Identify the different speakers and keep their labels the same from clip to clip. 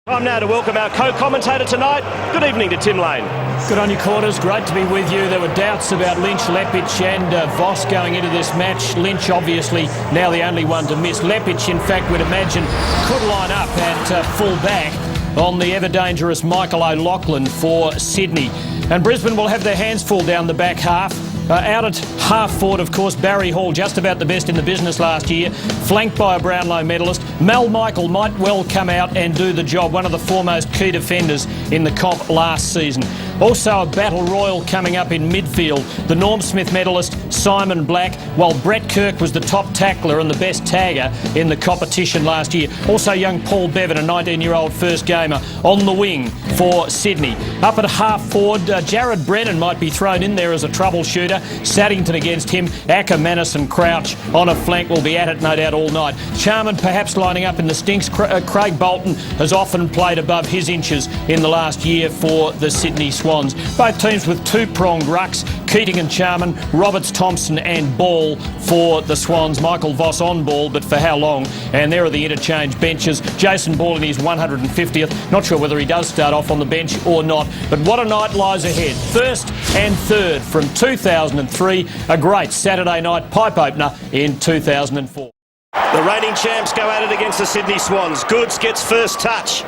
Speaker 1: Time now to welcome our co-commentator tonight. Good evening to Tim Lane.
Speaker 2: Good on your quarters, great to be with you. There were doubts about Lynch, Lepic and Voss going into this match. Lynch obviously now the only one to miss. Lepic, in fact, we'd imagine could line up at full back on the ever-dangerous Michael O'Loughlin for Sydney. And Brisbane will have their hands full down the back half. Out at half forward, of course, Barry Hall, just about the best in the business last year, flanked by a Brownlow medalist. Mal Michael might well come out and do the job, one of the foremost key defenders in the comp last season. Also a battle royal coming up in midfield, the Norm Smith medalist Simon Black, while Brett Kirk was the top tackler and the best tagger in the competition last year. Also young Paul Bevan, a 19-year-old first gamer, on the wing for Sydney. Up at half forward, Jared Brennan might be thrown in there as a troubleshooter. Saddington against him, Acker, Manus and Crouch on a flank will be at it no doubt all night. Charman perhaps lining up in the stinks. Craig Bolton has often played above his inches in the last year for the Sydney Swans. Both teams with two-pronged rucks, Keating and Charman, Roberts, Thompson and Ball for the Swans. Michael Voss on ball, but for how long? And there are the interchange benches. Jason Ball in his 150th. Not sure whether he does start off on the bench or not, but what a night lies ahead. First and third from 2003, a great Saturday night pipe opener in 2004.
Speaker 1: The reigning champs go at it against the Sydney Swans. Goods gets first touch.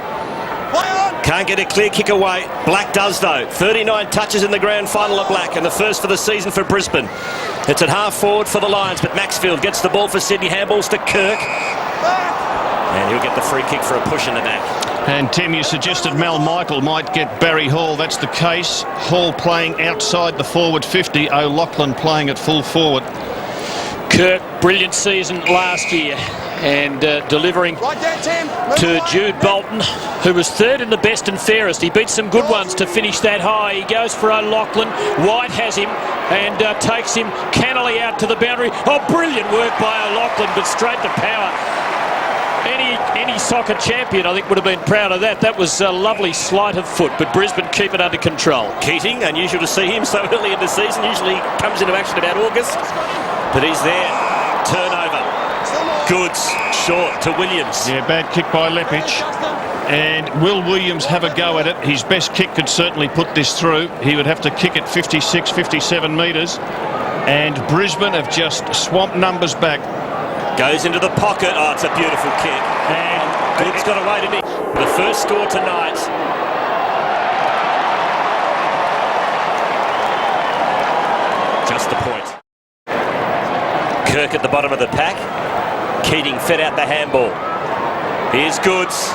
Speaker 1: Can't get a clear kick away. Black does though. 39 touches in the grand final of Black and the first for the season for Brisbane. It's at half forward for the Lions, but Maxfield gets the ball for Sydney. Handballs to Kirk. And he'll get the free kick for a push in the back.
Speaker 3: And Tim, you suggested Mal Michael might get Barry Hall. That's the case. Hall playing outside the forward 50. O'Loughlin playing at full forward.
Speaker 2: Kirk, brilliant season last year and delivering to Jude Bolton, who was third in the best and fairest. He beat some good ones to finish that high. He goes for O'Loughlin. White has him and takes him cannily out to the boundary. Oh, brilliant work by O'Loughlin, but straight to power. Any soccer champion, I think, would have been proud of that. That was a lovely sleight of foot, but Brisbane keep it under control.
Speaker 1: Keating, unusual to see him so early in the season. Usually comes into action about August, but he's there. Turnover. Goods, short to Williams.
Speaker 3: Yeah, bad kick by Lepic. And will Williams have a go at it? His best kick could certainly put this through. He would have to kick it 56, 57 metres. And Brisbane have just swamped numbers back.
Speaker 1: Goes into the pocket. Oh, it's a beautiful kick. And Goods got away, didn't he? The first score tonight. Just the point. Kirk at the bottom of the pack. Keating fed out the handball. Here's Goods.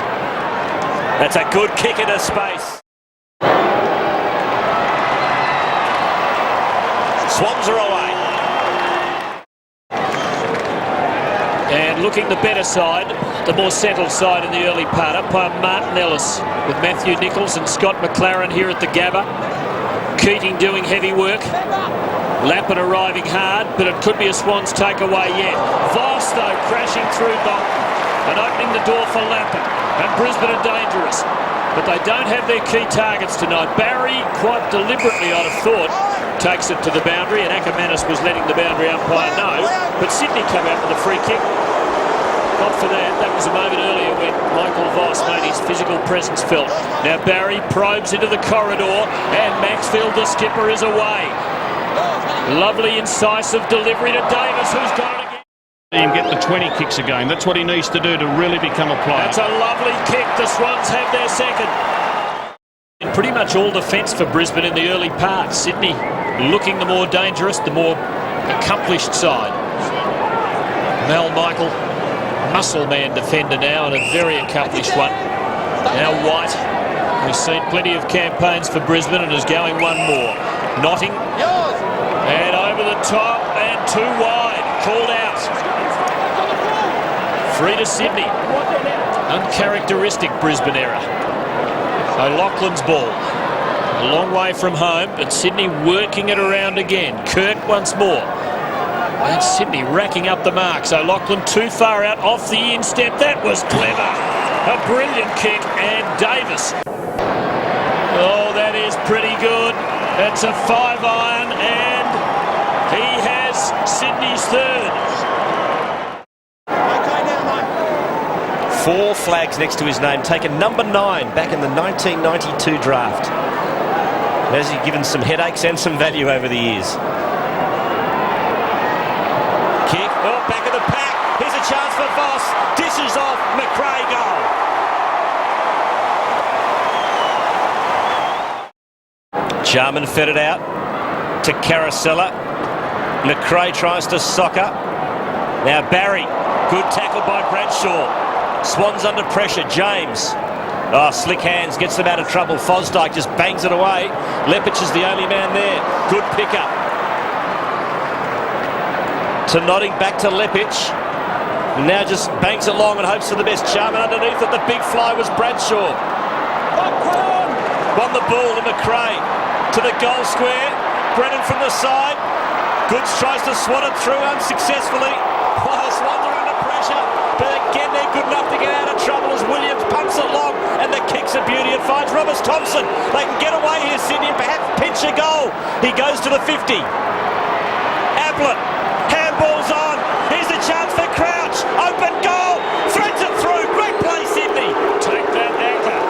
Speaker 1: That's a good kick into space. Swans are away.
Speaker 2: And looking the better side, the more settled side in the early part, up by Martin Ellis with Matthew Nichols and Scott McLaren here at the Gabba. Keating doing heavy work. Lappin arriving hard, but it could be a Swans takeaway yet. Voss, though, crashing through Bolton and opening the door for Lappin. And Brisbane are dangerous, but they don't have their key targets tonight. Barry, quite deliberately, I'd have thought, takes it to the boundary, and Ackermanis was letting the boundary umpire know, but Sydney come out with a free kick. Not for that. That was a moment earlier when Michael Voss made his physical presence felt. Now Barry probes into the corridor, and Maxfield, the skipper, is away. Lovely incisive delivery to Davis, who's got it again.
Speaker 3: He can get the 20 kicks a game. That's what he needs to do to really become a player.
Speaker 2: That's a lovely kick. The Swans have their second. Pretty much all defence for Brisbane in the early part. Sydney looking the more dangerous, the more accomplished side. Mal Michael, muscle man defender now, and a very accomplished one. Now White, who's seen plenty of campaigns for Brisbane and is going one more. Notting, and over the top, and too wide, called out. Free to Sydney. Uncharacteristic Brisbane error. O'Loughlin's ball. A long way from home, but Sydney working it around again. Kirk once more. And Sydney racking up the marks. O'Loughlin too far out off the instep. That was clever. A brilliant kick, and Davis. Oh, that is pretty good. That's a 5-iron, and he has Sydney's third.
Speaker 1: 4 flags next to his name, taken number 9 back in the 1992 draft. Has he given some headaches and some value over the years? Kick, oh, back of the pack. Here's a chance for Voss. Dishes off, McRae goal. Jarman fed it out to Caracella. McRae tries to socker. Now Barry, good tackle by Bradshaw. Swans under pressure, James. Oh, slick hands, gets them out of trouble. Fosdyke just bangs it away. Lepic is the only man there. Good pickup. To nodding back to Lepic. Now just bangs it long and hopes for the best. Jarman underneath it. The big fly was Bradshaw. Won the ball to McRae. To the goal square. Brennan from the side. Goods tries to swat it through unsuccessfully. While Swans are under pressure. But again, they're good enough to get out of trouble as Williams pumps it long. And the kick's a beauty. It finds Roberts Thompson. They can get away here, Sydney, and perhaps pinch a goal. He goes to the 50. Ablett. Handball's on. Here's a chance for Crouch. Open goal. Threads it through. Great play, Sydney. Take that, Acker.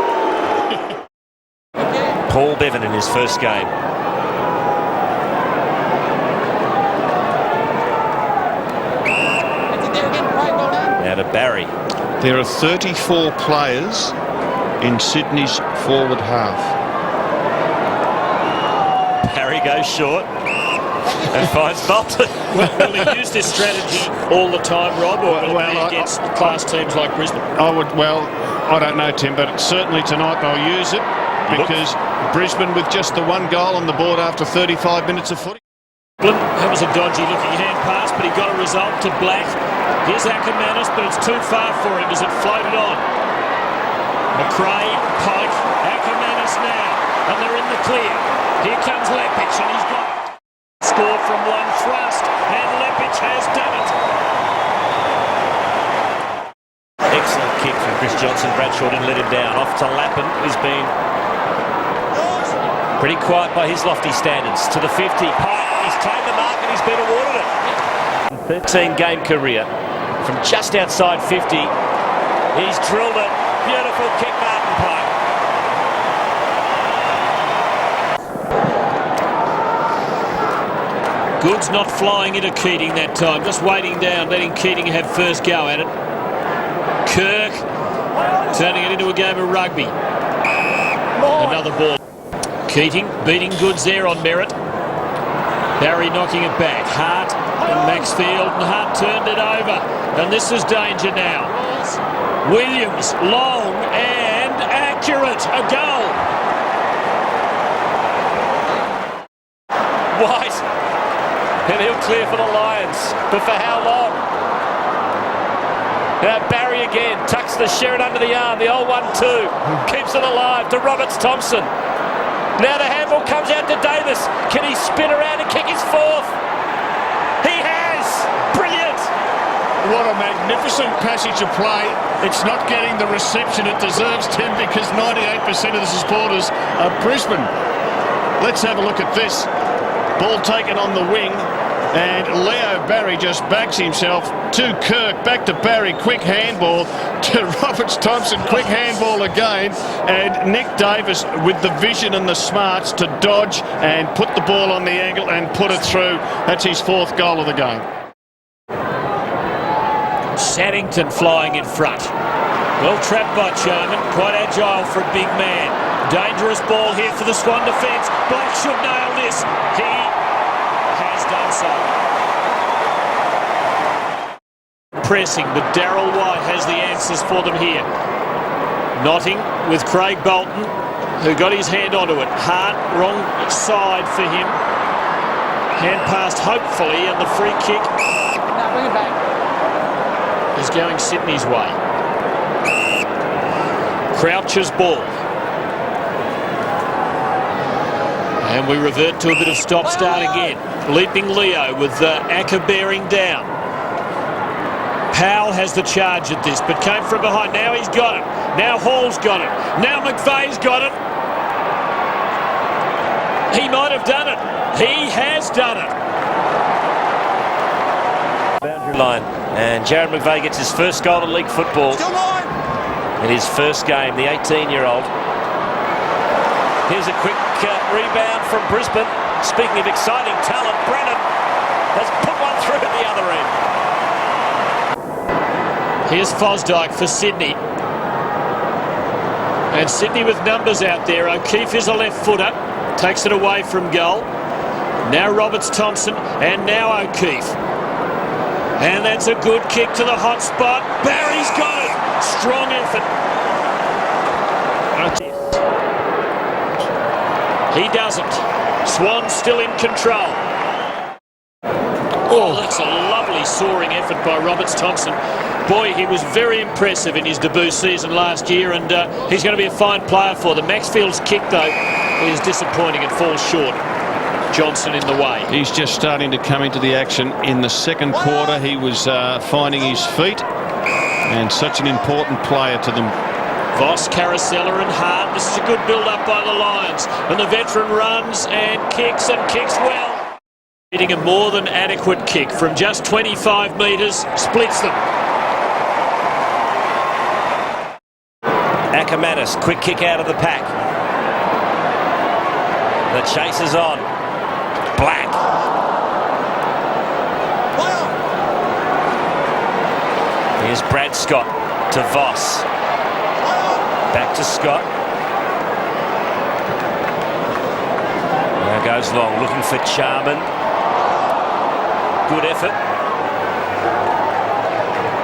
Speaker 1: Paul Bevan in his first game. Now to Barry.
Speaker 3: There are 34 players in Sydney's forward half.
Speaker 1: Barry goes short and finds Bolton.
Speaker 2: Will he use this strategy all the time, Rob, or will it be against class teams like Brisbane?
Speaker 3: I don't know, Tim, but certainly tonight they'll use it because Brisbane with just the 1 goal on the board after 35 minutes of footy.
Speaker 2: That was a dodgy looking hand pass, but he got a result to Black. Here's Ackermanis, but it's too far for him as it floated on. McRae, Pike, Ackermanis now, and they're in the clear. Here comes Lepic, and he's got score from one thrust, and Lepic has done it.
Speaker 1: Excellent kick from Chris Johnson. Bradshaw didn't let him down. Off to Lappin, who's been pretty quiet by his lofty standards. To the 50. Pike, he's taken the mark and he's been awarded it. 13-game career from just outside 50. He's drilled it. Beautiful kick, Martin Pike.
Speaker 2: Goods not flying into Keating that time, just waiting down, letting Keating have first go at it. Kirk turning it into a game of rugby. Another ball. Keating beating Goods there on merit. Barry knocking it back. Hart and Maxfield, and Hart turned it over. And this is danger now. Williams, long and accurate. A goal.
Speaker 1: White. And he'll clear for the Lions. But for how long? Now Barry again. Tucks the Sherrin under the arm. The old 1-2. Keeps it alive to Roberts Thompson. Now the handball comes out to Davis. Can he spin around and kick his 4th? He has! Brilliant!
Speaker 3: What a magnificent passage of play. It's not getting the reception it deserves, Tim, because 98% of the supporters are Brisbane. Let's have a look at this. Ball taken on the wing, and Leo Barry just backs himself to Kirk, back to Barry, quick handball to Roberts Thompson, quick handball again, and Nick Davis with the vision and the smarts to dodge and put the ball on the angle and put it through. That's his 4th goal of the game.
Speaker 2: Saddington flying in front. Well trapped by Charman, quite agile for a big man. Dangerous ball here for the Swan defence. Black should nail this. He has done so. Pressing, but Darryl White has the answers for them here. Notting with Craig Bolton, who got his hand onto it. Hart, wrong side for him. Hand passed hopefully, and the free kick
Speaker 4: Bring it back.
Speaker 2: is going Sydney's way. Crouch's ball. And we revert to a bit of stop-start again. Leaping Leo with Acker bearing down. Powell has the charge at this, but came from behind. Now he's got it. Now Hall's got it. Now McVeigh's got it. He might have done it. He has done it.
Speaker 1: Boundary line. And Jared McVeigh gets his first goal in league football in his first game, the 18-year-old. Here's a quick rebound from Brisbane. Speaking of exciting talent, Brennan has put one through at the other end.
Speaker 2: Here's Fosdyke for Sydney. And Sydney with numbers out there. O'Keefe is a left footer. Takes it away from goal. Now Roberts-Thompson and now O'Keefe. And that's a good kick to the hot spot. Barry's got it. Strong effort. He doesn't. Swans still in control. Oh, that's a lovely soaring effort by Roberts-Thompson. Boy, he was very impressive in his debut season last year, and he's going to be a fine player for them. Maxfield's kick, though, is disappointing. It falls short. Johnson in the way.
Speaker 3: He's just starting to come into the action. In the second quarter, he was finding his feet, and such an important player to them.
Speaker 2: Voss, Caracella and Hart. This is a good build-up by the Lions. And the veteran runs and kicks well. Hitting a more than adequate kick from just 25 metres. Splits them.
Speaker 1: Ackermanis, quick kick out of the pack. The chase is on. Black. Here's Brad Scott to Voss. Back to Scott. Now goes long, looking for Charman. Good effort.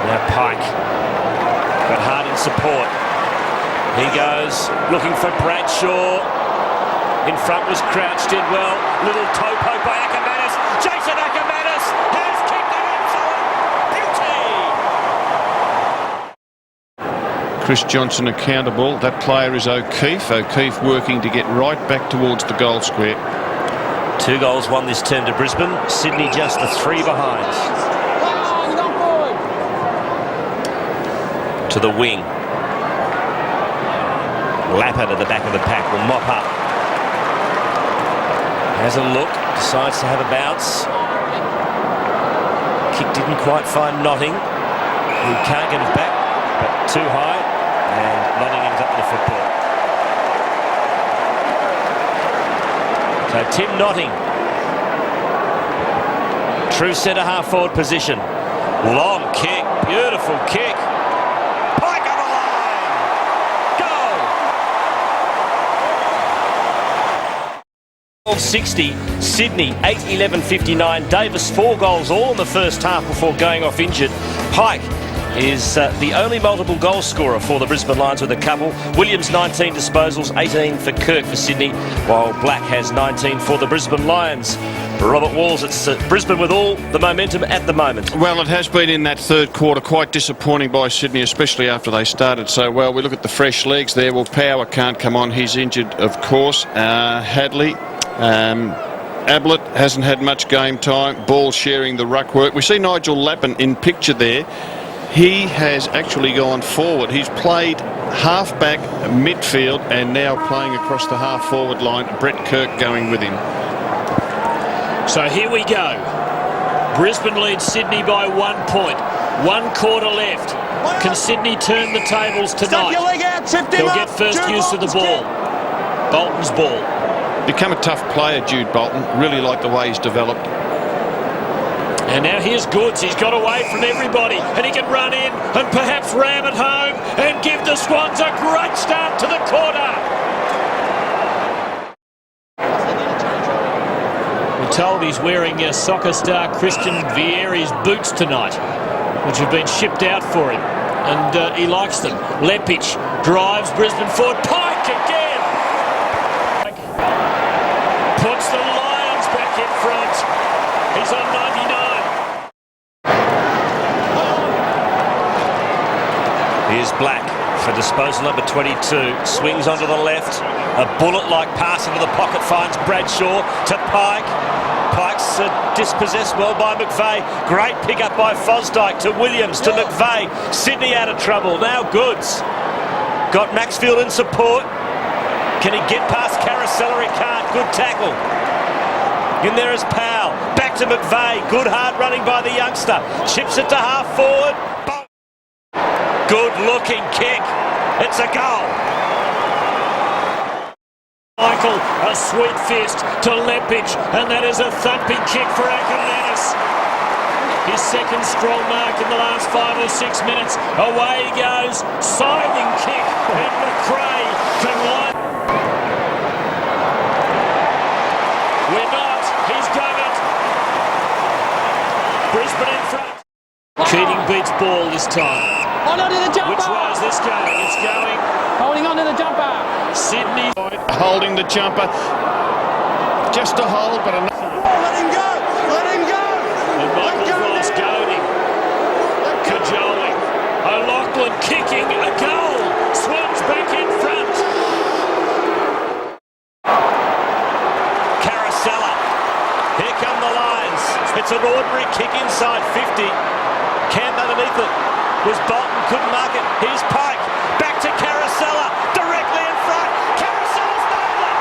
Speaker 1: Now Pike. Got Hart in support. He goes looking for Bradshaw. In front was crouched in well. Little toe poke by Ackermanis. Jason Ackermanis has kicked it in for beauty.
Speaker 3: Chris Johnson accountable. That player is O'Keefe. O'Keefe working to get right back towards the goal square.
Speaker 1: 2 goals won this term to Brisbane. Sydney just the 3 behind. To the wing. Lapper to the back of the pack will mop up. Has a look, decides to have a bounce. Kick didn't quite find Notting, who can't get it back, but too high, and Nottingham's up the football. So Tim Notting, true centre half forward position. Long kick, beautiful kick. Pike on the line. Goal. 12:60, Sydney 8-11-59. Davis 4 goals all in the first half before going off injured. Pike is the only multiple goal scorer for the Brisbane Lions with a couple. Williams 19 disposals, 18 for Kirk for Sydney, while Black has 19 for the Brisbane Lions. Robert Walls, it's Brisbane with all the momentum at the moment.
Speaker 3: Well, it has been in that third quarter quite disappointing by Sydney, especially after they started so well. We look at the fresh legs there. Well, Power can't come on. He's injured, of course. Hadley. Ablett hasn't had much game time. Ball sharing the ruck work. We see Nigel Lappin in picture there. He has actually gone forward. He's played half-back, midfield, and now playing across the half-forward line. Brett Kirk going with him.
Speaker 2: So here we go. Brisbane leads Sydney by 1 point. 1 quarter left. Can Sydney turn the tables tonight? They'll get first use of the ball. Bolton's ball.
Speaker 3: Become a tough player, Jude Bolton. Really like the way he's developed.
Speaker 2: And now here's Goods. He's got away from everybody, and he can run in and perhaps ram it home and give the Swans a great start to the quarter. We're told he's wearing soccer star Christian Vieri's boots tonight, which have been shipped out for him, and he likes them. Lepic drives Brisbane forward. Pike again. Puts the Lions back in front. He's on 99.
Speaker 1: Here's Black for disposal number 22. Swings onto the left. A bullet-like pass into the pocket finds Bradshaw to Pike. Pike's dispossessed well by McVeigh. Great pick-up by Fosdyke to Williams to McVeigh. Sydney out of trouble. Now Goods. Got Maxfield in support. Can he get past Caracella? He can't. Good tackle. In there is Powell. Back to McVeigh. Good hard running by the youngster. Chips it to half forward. Good looking kick. It's a goal.
Speaker 2: Michael, a sweet fist to Lepic, and that is a thumping kick for Ackermanis. His second strong mark in the last 5 or 6 minutes. Away he goes, scything kick, and McRae can line. We're not, he's got it. Brisbane in front. Keating beats ball this time.
Speaker 4: On to the jumper.
Speaker 2: Which way is this going? It's going.
Speaker 4: Holding on to the jumper.
Speaker 2: Sydney.
Speaker 3: Holding the jumper. Just a hold, but enough.
Speaker 5: Let him go! Let him go!
Speaker 2: And Michael Ross goading. Cajoling. O'Loughlin kicking a goal. Swans back in front.
Speaker 1: Carousella. Here come the Lions. It's an ordinary kick inside 50. Camp underneath it. Was Bolton, couldn't mark it. Here's Pike. Back to Carousella. Directly in front. Carousella's nailed it.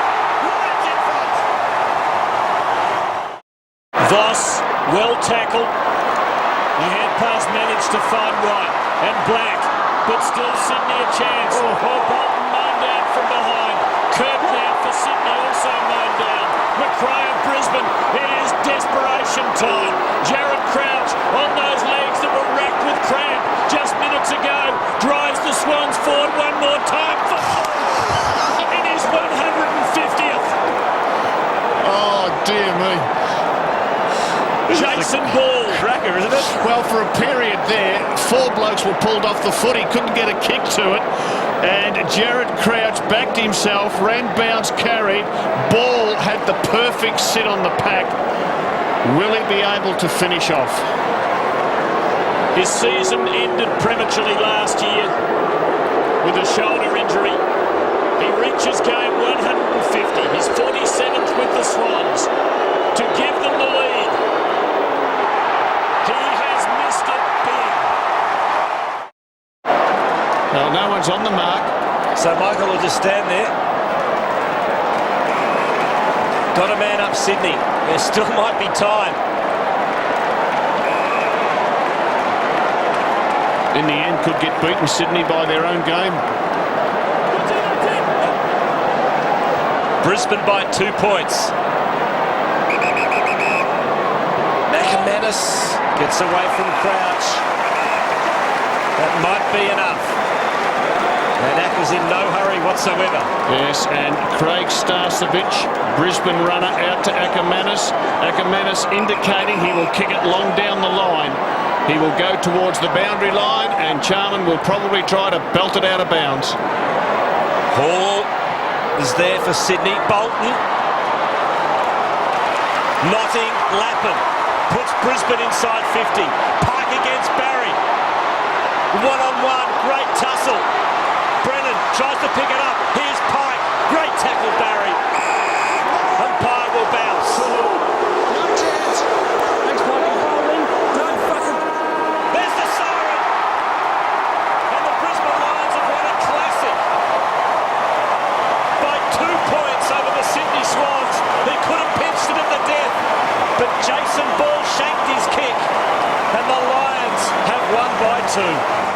Speaker 1: Lions in front.
Speaker 2: Voss, well tackled. The hand pass managed to find White and Black, but still Sydney a chance. Bolton mown down from behind. Kirk now for Sydney, also mown down. McRae of Brisbane, it is desperation time. Jared Crouch on those legs that were racked with cramp just minutes ago, drives the Swans forward one more time for in his 150th.
Speaker 3: Oh, dear me.
Speaker 2: Jason Ball.
Speaker 3: Cracker, isn't it? Well, for a period there, 4 blokes were pulled off the foot. He couldn't get a kick to it. And Jared Crouch backed himself, ran, bounce, carried. Ball had the perfect sit on the pack. Will he be able to finish off?
Speaker 2: His season ended prematurely last year with a shoulder injury. He reaches game 150, his 47th with the Swans, to give them the lead. He has missed it big.
Speaker 3: Well, no one's on the mark.
Speaker 1: So Michael will just stand there. Got a man up Sydney. There still might be time.
Speaker 3: In the end, could get beaten Sydney by their own game.
Speaker 1: Brisbane by 2 points. Ackermanis gets away from Crouch. That might be enough. And Acker's in no hurry whatsoever.
Speaker 3: Yes, and Craig Starcevich, Brisbane runner, out to Ackermanis. Ackermanis indicating he will kick it long down the line. He will go towards the boundary line, and Charman will probably try to belt it out of bounds.
Speaker 1: Hall is there for Sydney. Bolton. Notting, Lappin. Puts Brisbane inside 50. Pike against Barry. One-on-one, great tussle. Brennan tries to pick it up. Here's Pike. Great tackle, Barry. Umpire will bounce.
Speaker 5: No chance. Thanks, Michael. Don't fucking...
Speaker 1: There's the siren. And the Brisbane Lions have won a classic. By 2 points over the Sydney Swans. They could have pinched it at the death. But Jason Ball shanked his kick. And the Lions have won by 2.